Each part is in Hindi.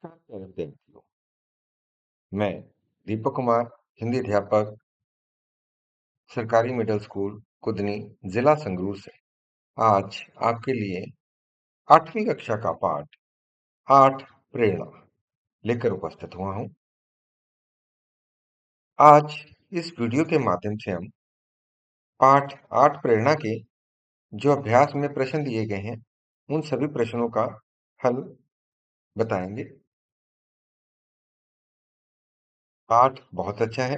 नमस्कार प्यारे विद्यार्थियों। मैं दीपक कुमार, हिंदी अध्यापक, सरकारी मिडिल स्कूल कुदनी, जिला संगरूर से आज आपके लिए 8वीं कक्षा का पाठ 8 प्रेरणा लेकर उपस्थित हुआ हूं। आज इस वीडियो के माध्यम से हम पाठ 8 प्रेरणा के जो अभ्यास में प्रश्न दिए गए हैं उन सभी प्रश्नों का हल बताएंगे। पाठ बहुत अच्छा है।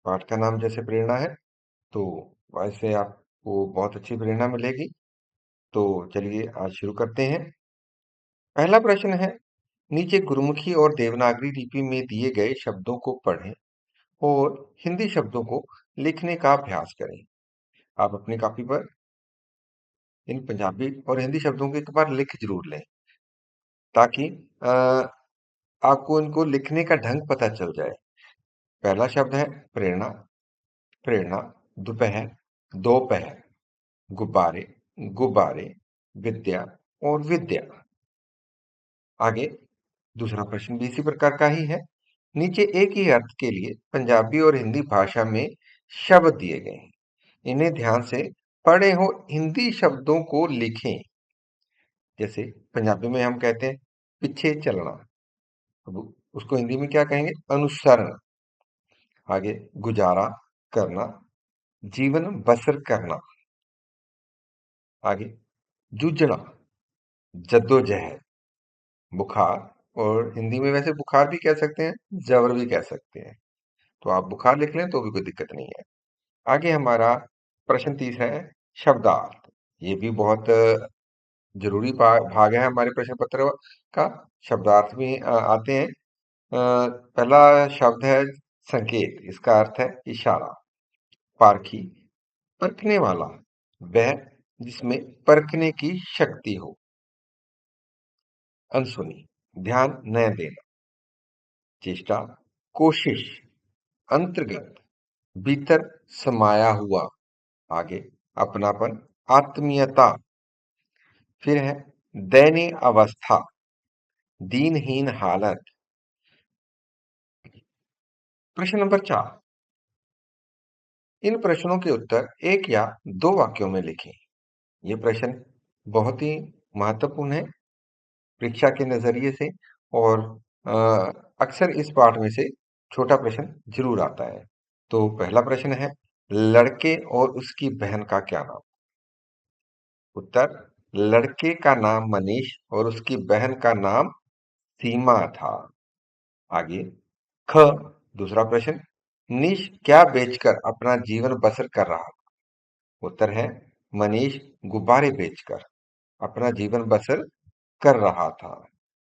पाठ का नाम जैसे प्रेरणा है तो वैसे आपको बहुत अच्छी प्रेरणा मिलेगी। तो चलिए आज शुरू करते हैं। पहला प्रश्न है, नीचे गुरुमुखी और देवनागरी लिपि में दिए गए शब्दों को पढ़ें और हिंदी शब्दों को लिखने का अभ्यास करें। आप अपनी कॉपी पर इन पंजाबी और हिंदी शब्दों को एक बार लिख जरूर लें ताकि आपको इनको लिखने का ढंग पता चल जाए। पहला शब्द है प्रेरणा। प्रेरणा, दोपहर, दोपहर, गुब्बारे, गुब्बारे, विद्या और विद्या। आगे दूसरा प्रश्न भी इसी प्रकार का ही है। नीचे एक ही अर्थ के लिए पंजाबी और हिंदी भाषा में शब्द दिए गए हैं। इन्हें ध्यान से पढ़े हो हिंदी शब्दों को लिखें। जैसे पंजाबी में हम कहते हैं पीछे चलना, अब उसको हिंदी में क्या कहेंगे? अनुसरण। आगे गुजारा करना, जीवन बसर करना। आगे जूझना, जद्दोजहद। बुखार, और हिंदी में वैसे बुखार भी कह सकते हैं, जबर भी कह सकते हैं। तो आप बुखार लिख लें तो भी कोई दिक्कत नहीं है। आगे हमारा प्रश्न तीसरा है शब्दार्थ। ये भी बहुत जरूरी भाग है हमारे प्रश्न पत्र का। शब्दार्थ भी आते हैं। पहला शब्द है संकेत। इसका अर्थ है इशारा। पारखी, परखने वाला, वह जिसमें परखने की शक्ति हो। अनसुनी, ध्यान न देना। चेष्टा, कोशिश। अंतर्गत, भीतर समाया हुआ। आगे अपनापन, आत्मीयता। फिर है दयनीय अवस्था, दीनहीन हालत। प्रश्न नंबर 4, इन प्रश्नों के उत्तर एक या दो वाक्यों में लिखें। ये प्रश्न बहुत ही महत्वपूर्ण है परीक्षा के नजरिए से, और अ, अक्सर इस पाठ में से छोटा प्रश्न जरूर आता है। तो पहला प्रश्न है, लड़के और उसकी बहन का क्या नाम? उत्तर, लड़के का नाम मनीष और उसकी बहन का नाम सीमा था। आगे ख, दूसरा प्रश्न, मनीष क्या बेचकर अपना जीवन बसर कर रहा था? उत्तर है, मनीष गुब्बारे बेचकर अपना जीवन बसर कर रहा था।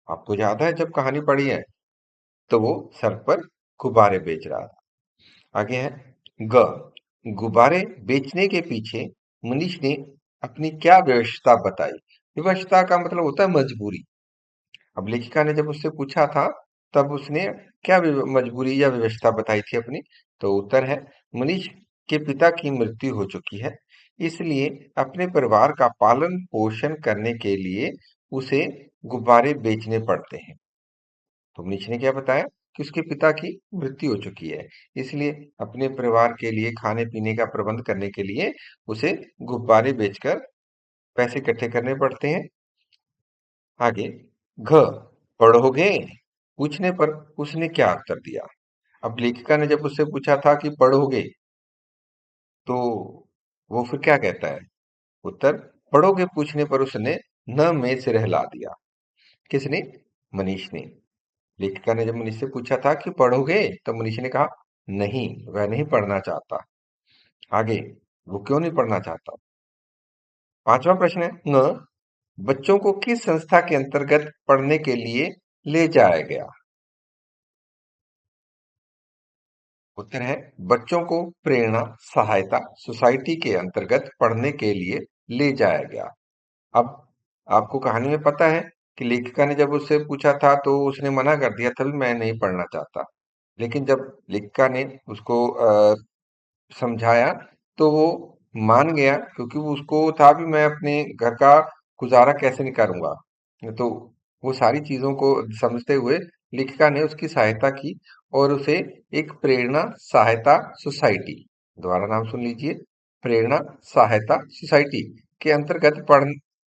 आपको याद है जब कहानी पढ़ी है तो वो सर पर गुब्बारे बेच रहा था। आगे है ग, गुब्बारे बेचने के पीछे मनीष ने अपनी क्या व्यवस्था बताई? व्यवस्था का मतलब होता है मजबूरी। अब लेखिका ने जब उससे पूछा था तब उसने क्या मजबूरी या व्यवस्था बताई थी अपनी? तो उत्तर है, मनीष के पिता की मृत्यु हो चुकी है, इसलिए अपने परिवार का पालन पोषण करने के लिए उसे गुब्बारे बेचने पड़ते हैं। तो मनीष ने क्या बताया कि उसके पिता की मृत्यु हो चुकी है, इसलिए अपने परिवार के लिए खाने पीने का प्रबंध करने के लिए उसे गुब्बारे बेचकर पैसे इकट्ठे करने पड़ते हैं। आगे घ, पढ़ोगे पूछने पर उसने क्या उत्तर दिया? अब लेखिका ने जब उससे पूछा था कि पढ़ोगे तो वो फिर क्या कहता है? उत्तर, पढ़ोगे पूछने पर उसने न में सिर हिला दिया। किसने? मनीष ने। लेखिका ने जब मनीष से पूछा था कि पढ़ोगे तो मनीष ने कहा नहीं, वह नहीं पढ़ना चाहता। आगे वो क्यों नहीं पढ़ना चाहता? पांचवा प्रश्न है न, बच्चों को किस संस्था के अंतर्गत पढ़ने के लिए ले जाया गया? उत्तर है, बच्चों को प्रेरणा सहायता सोसाइटी के अंतर्गत पढ़ने के लिए ले जाया गया। अब आपको कहानी में पता है कि लेखिका ने जब उससे पूछा था तो उसने मना कर दिया था, मैं नहीं पढ़ना चाहता। लेकिन जब लेखिका ने उसको समझाया तो वो मान गया, क्योंकि वो उसको था भी मैं अपने घर का गुजारा कैसे निकालूंगा। तो वो सारी चीजों को समझते हुए लेखिका ने उसकी सहायता की और उसे एक प्रेरणा सहायता सोसाइटी, दोबारा नाम सुन लीजिए, प्रेरणा सहायता सोसाइटी के अंतर्गत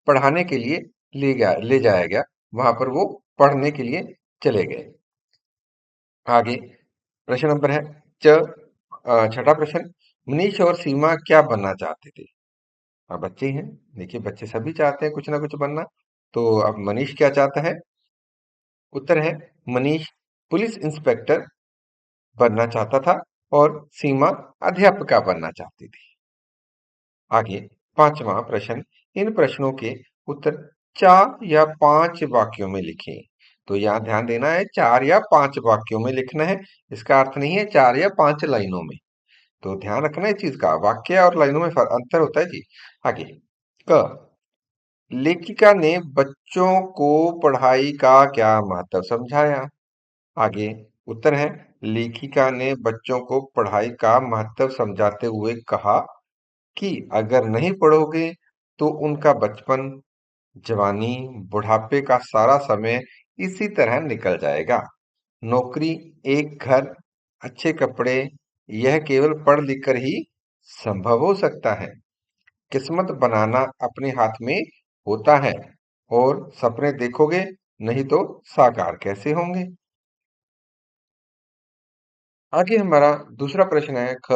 पढ़ाने के लिए ले जाया गया। वहां पर वो पढ़ने के लिए चले गए। आगे प्रश्न नंबर है छठा प्रश्न, मनीष और सीमा क्या बनना चाहते थे? अब बच्चे हैं, देखिए बच्चे सभी चाहते हैं कुछ ना कुछ बनना। तो अब मनीष क्या चाहता है? उत्तर है, मनीष पुलिस इंस्पेक्टर बनना चाहता था और सीमा अध्यापिका बनना चाहती थी। आगे पांचवा प्रश्न, इन प्रश्नों के उत्तर 4 या 5 वाक्यों में लिखें। तो यहाँ ध्यान देना है, 4 या 5 वाक्यों में लिखना है। इसका अर्थ नहीं है 4 या 5 लाइनों में। तो ध्यान रखना है इस चीज का, वाक्य और लाइनों में अंतर होता है जी। आगे क, लेखिका ने बच्चों को पढ़ाई का क्या महत्व समझाया? आगे उत्तर है, लेखिका ने बच्चों को पढ़ाई का महत्व समझाते हुए कहा कि अगर नहीं पढ़ोगे तो उनका बचपन, जवानी, बुढ़ापे का सारा समय इसी तरह निकल जाएगा। नौकरी, एक घर, अच्छे कपड़े, यह केवल पढ़ लिख कर ही संभव हो सकता है। किस्मत बनाना अपने हाथ में होता है और सपने देखोगे नहीं तो साकार कैसे होंगे? आगे हमारा दूसरा प्रश्न है ख,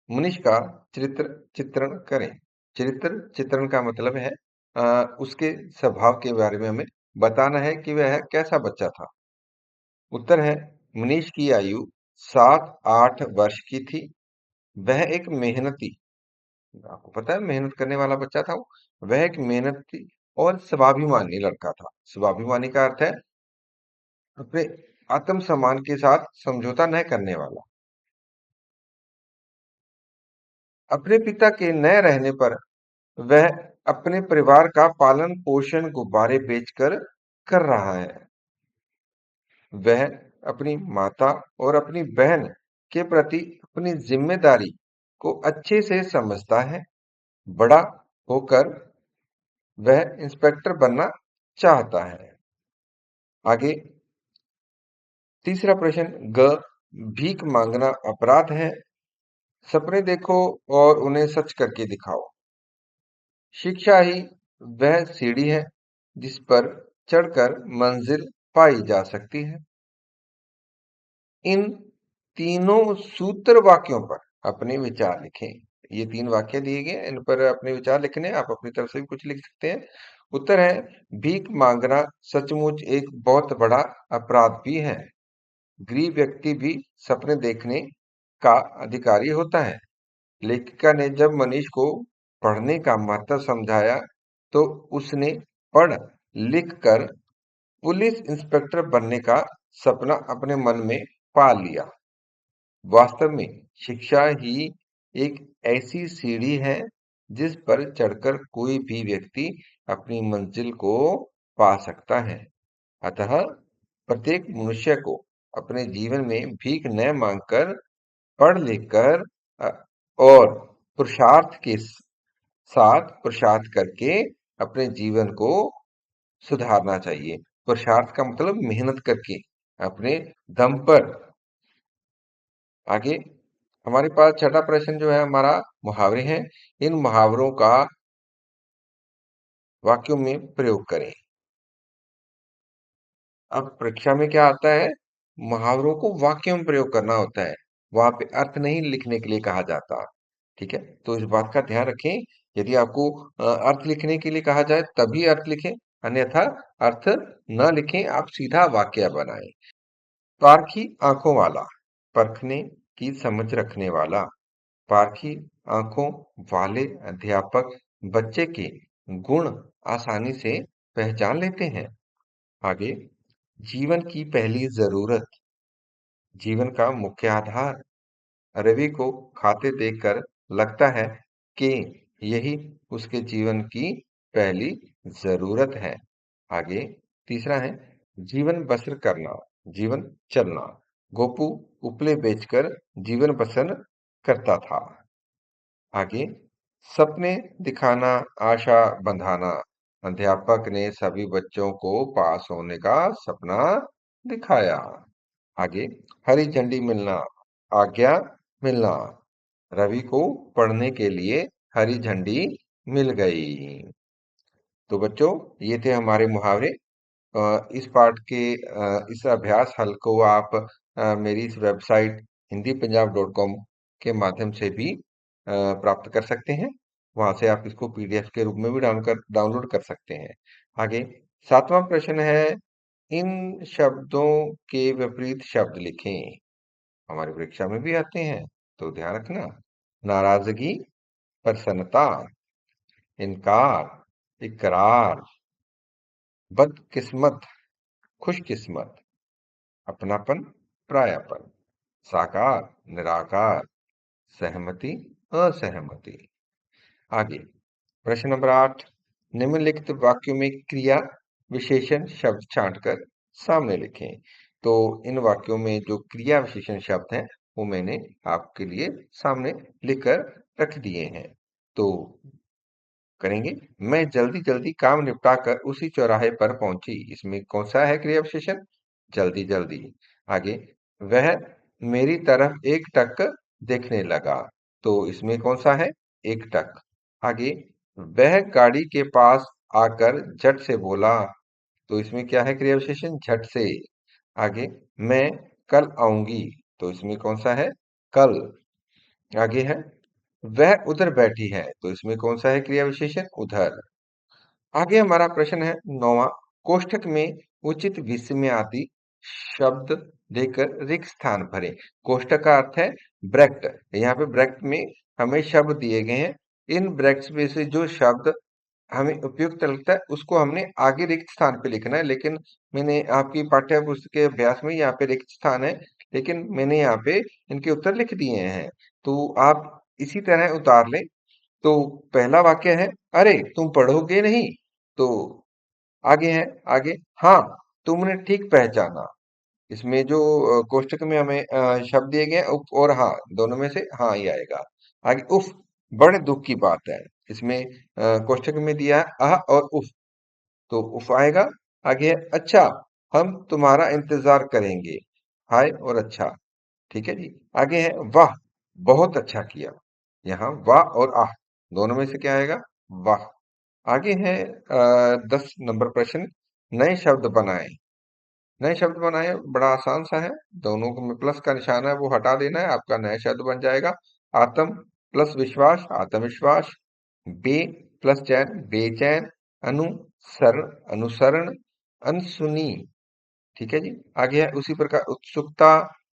मनीष का चरित्र चित्रण करें। चरित्र चित्रण का मतलब है उसके स्वभाव के बारे में हमें बताना है कि वह कैसा बच्चा था। उत्तर है, मनीष की आयु 7-8 वर्ष की थी। वह एक मेहनती, आपको पता है मेहनत करने वाला बच्चा था वो। वह एक मेहनती और स्वाभिमानी लड़का था। स्वाभिमानी का अर्थ है अपने आत्मसम्मान के साथ समझौता न करने वाला। अपने पिता के न रहने पर वह अपने परिवार का पालन पोषण गुब्बारे बेचकर कर रहा है। वह अपनी माता और अपनी बहन के प्रति अपनी जिम्मेदारी को अच्छे से समझता है। बड़ा होकर वह इंस्पेक्टर बनना चाहता है। आगे तीसरा प्रश्न ग, भीख मांगना अपराध है? सपने देखो और उन्हें सच करके दिखाओ। शिक्षा ही वह सीढ़ी है जिस पर चढ़कर मंजिल पाई जा सकती है। इन तीनों सूत्र वाक्यों पर अपने विचार लिखें। ये 3 वाक्य दिए गए, इन पर अपने विचार लिखने, आप अपनी तरफ से भी कुछ लिख सकते हैं। उत्तर है, भीख मांगना सचमुच एक बहुत बड़ा अपराध भी है। गरीब व्यक्ति भी सपने देखने का अधिकारी होता है। लेखिका ने जब मनीष को पढ़ने का महत्व समझाया तो उसने पढ़ लिख कर पुलिस इंस्पेक्टर बनने का सपना अपने मन में पाल लिया। वास्तव में शिक्षा ही एक ऐसी सीढ़ी है जिस पर चढ़कर कोई भी व्यक्ति अपनी मंजिल को पा सकता है। अतः प्रत्येक मनुष्य को अपने जीवन में भीख न मांगकर पढ़ लिख कर और पुरुषार्थ के साथ पुरुषार्थ करके अपने जीवन को सुधारना चाहिए। पुरुषार्थ का मतलब मेहनत करके अपने दम पर। आगे हमारे पास छठा प्रश्न जो है हमारा मुहावरे हैं। इन मुहावरों का वाक्यों में प्रयोग करें। अब परीक्षा में क्या आता है, मुहावरों को वाक्यों में प्रयोग करना होता है, वहां पे अर्थ नहीं लिखने के लिए कहा जाता। ठीक है, तो इस बात का ध्यान रखें। यदि आपको अर्थ लिखने के लिए कहा जाए तभी अर्थ लिखें, अन्यथा अर्थ न लिखें, आप सीधा वाक्य बनाएं। पारखी आंखों वाला, परखने की समझ रखने वाला। पारखी आंखों वाले अध्यापक बच्चे के गुण आसानी से पहचान लेते हैं। आगे जीवन की पहली जरूरत, जीवन का मुख्य आधार। रवि को खाते देखकर लगता है कि यही उसके जीवन की पहली जरूरत है। आगे तीसरा है जीवन बसर करना, जीवन चलना। गोपू उपले बेचकर जीवन बसर करता था। आगे सपने दिखाना, आशा बंधाना। अध्यापक ने सभी बच्चों को पास होने का सपना दिखाया। आगे, हरी झंडी मिलना, आज्ञा मिलना। रवि को पढ़ने के लिए हरी झंडी मिल गई। तो बच्चों, ये थे हमारे मुहावरे। इस पाठ के इस अभ्यास हल को आप मेरी इस वेबसाइट hindipunjab.com के माध्यम से भी प्राप्त कर सकते हैं। वहां से आप इसको पीडीएफ के रूप में भी डाउनलोड कर सकते हैं। आगे, सातवां प्रश्न है, इन शब्दों के विपरीत शब्द लिखें। हमारी परीक्षा में भी आते हैं, तो ध्यान रखना। नाराजगी, प्रसन्नता, इनकार, इकरार, बदकिस्मत, खुशकिस्मत, अपनापन, परायापन, साकार, निराकार, सहमति, असहमति। आगे, प्रश्न नंबर 8, निम्नलिखित वाक्यों में क्रिया विशेषण शब्द छांटकर सामने लिखें। तो इन वाक्यों में जो क्रिया विशेषण शब्द हैं, वो मैंने आपके लिए सामने लिखकर रख दिए हैं। तो करेंगे। मैं जल्दी जल्दी काम निपटा कर उसी चौराहे पर पहुंची। इसमें कौन सा है क्रिया विशेषण? जल्दी जल्दी। आगे, वह मेरी तरफ एक टक देखने लगा। तो इसमें कौन सा है? एक टक। आगे, वह गाड़ी के पास आकर झट से बोला। तो इसमें क्या है क्रिया विशेषण? झट से। आगे, मैं कल आऊंगी। तो इसमें कौन सा है? कल। आगे है, वह उधर बैठी है। तो इसमें कौन सा है क्रिया विशेषण? उधर। आगे हमारा प्रश्न है 9वां, कोष्ठक में उचित विस्मयादि शब्द देकर रिक्त स्थान भरें। कोष्ठक का अर्थ है ब्रैकेट। यहाँ पे ब्रैकेट में हमें शब्द दिए गए हैं। इन ब्रैकेट्स में से जो शब्द हमें उपयुक्त लगता है, उसको हमने आगे रिक्त स्थान पे लिखना है। लेकिन मैंने आपकी पाठ्य पुस्तक के अभ्यास में यहाँ पे रिक्त स्थान है, लेकिन मैंने यहाँ पे इनके उत्तर लिख दिए हैं। तो आप इसी तरह उतार लें। तो पहला वाक्य है, अरे तुम पढ़ोगे नहीं? तो आगे है, आगे, हाँ तुमने ठीक पहचाना। इसमें जो कोष्ठक में हमें शब्द दिए गए हैं, उफ और हाँ, दोनों में से हाँ ही आएगा। आगे, उफ बड़े दुख की बात है। इसमें कोष्ठक में दिया है आह और उफ, तो उफ आएगा। आगे है, अच्छा हम तुम्हारा इंतजार करेंगे। हाय और अच्छा। ठीक है जी। आगे है, वाह बहुत अच्छा किया। यहाँ वाह और आह दोनों में से क्या आएगा? वाह। आगे है 10 नंबर प्रश्न, नए शब्द बनाएं। नए शब्द बनाएं बड़ा आसान सा है। दोनों में प्लस का निशान है, वो हटा देना है, आपका नया शब्द बन जाएगा। आत्म प्लस विश्वास, आत्मविश्वास। बे प्लस चैन, बेचैन। अनुसरण, अनुसरण। अनसुनी। ठीक है जी। आगे है उसी प्रकार उत्सुकता,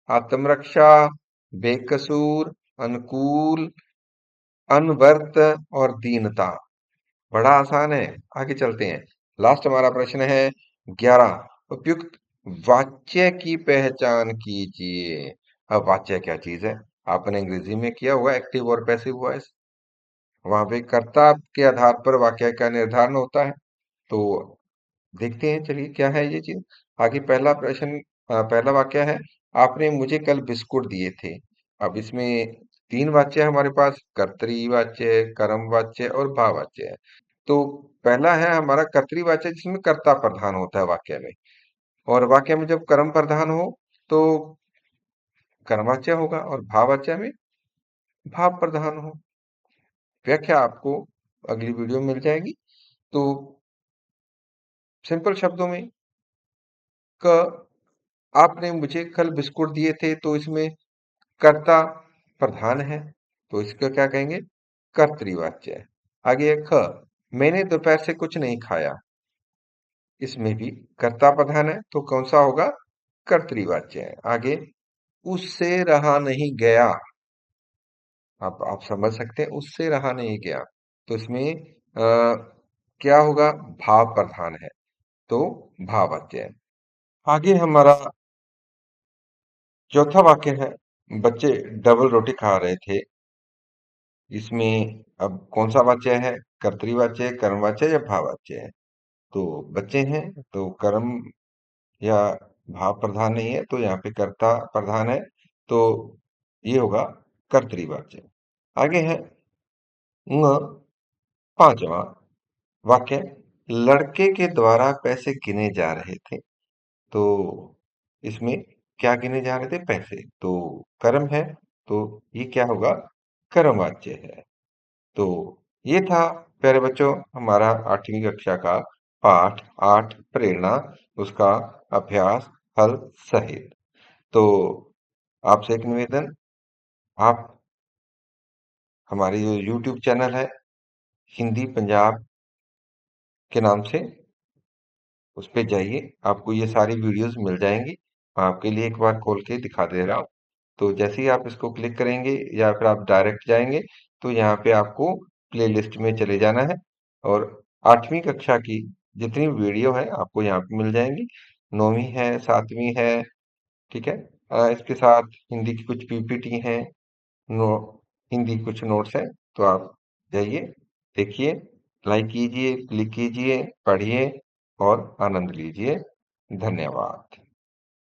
आत्मरक्षा, बेकसूर, अनुकूल, अनवर्त और दीनता। बड़ा आसान है। आगे चलते हैं। लास्ट हमारा प्रश्न है 11, उपयुक्त वाच्य की पहचान कीजिए। अब वाच्य क्या चीज है? आपने अंग्रेजी में किया हुआ एक्टिव और पैसिव वॉइस, वहां पे कर्ता के आधार पर वाक्य का निर्धारण होता है। तो देखते हैं, चलिए क्या है ये चीज। आगे पहला प्रश्न, पहला वाक्य है, आपने मुझे कल बिस्कुट दिए थे। अब इसमें तीन वाच्य है हमारे पास, कर्तरी वाच्य, कर्म वाच्य और भाववाच्य है। तो पहला है हमारा कर्तृवाच्य, जिसमें कर्ता प्रधान होता है वाक्य में। और वाक्य में जब कर्म प्रधान हो तो कर्मवाच्य होगा, और भाववाच्य में भाव प्रधान हो। व्याख्या आपको अगली वीडियो में मिल जाएगी। तो सिंपल शब्दों में, क आपने मुझे कल बिस्कुट दिए थे, तो इसमें कर्ता प्रधान है, तो इसका क्या कहेंगे? कर्तृवाच्य है। आगे है ख, मैंने दोपहर से कुछ नहीं खाया। इसमें भी कर्ता प्रधान है, तो कौन सा होगा? कर्तृवाच्य है। आगे, उससे रहा नहीं गया। आप समझ सकते हैं, उससे रहा नहीं गया। तो इसमें क्या होगा? भाव प्रधान है, तो भाववाच्य है। आगे हमारा चौथा वाक्य है, बच्चे डबल रोटी खा रहे थे। इसमें अब कौन सा वाच्य है? कर्तृवाच्य, कर्मवाच्य या भाववाच्य है? तो बच्चे हैं, तो कर्म या भाव प्रधान नहीं है, तो यहाँ पे कर्ता प्रधान है, तो ये होगा कर्तृवाच्य। आगे है पांचवा वाक्य, लड़के के द्वारा पैसे गिने जा रहे थे। तो इसमें क्या गिने जा रहे थे? पैसे। तो कर्म है, तो ये क्या होगा? कर्मवाच्य है। तो ये था प्यारे बच्चों हमारा 8वीं कक्षा का पाठ 8 प्रेरणा, उसका अभ्यास हल सहित। तो आपसे एक निवेदन, आप हमारे जो यूट्यूब चैनल है हिंदी पंजाब के नाम से, उस पे जाइए, आपको ये सारी वीडियोस मिल जाएंगी। मैं आपके लिए एक बार खोल के दिखा दे रहा हूँ। तो जैसे ही आप इसको क्लिक करेंगे या फिर आप डायरेक्ट जाएंगे, तो यहाँ पे आपको प्लेलिस्ट में चले जाना है और 8वीं कक्षा की जितनी वीडियो है आपको यहाँ पे मिल जाएंगी। 9वीं है, 7वीं है, ठीक है। इसके साथ हिंदी की कुछ पीपीटी हैं, नो हिंदी कुछ नोट्स हैं। तो आप जाइए, देखिए, लाइक कीजिए, क्लिक कीजिए, पढ़िए और आनंद लीजिए। धन्यवाद।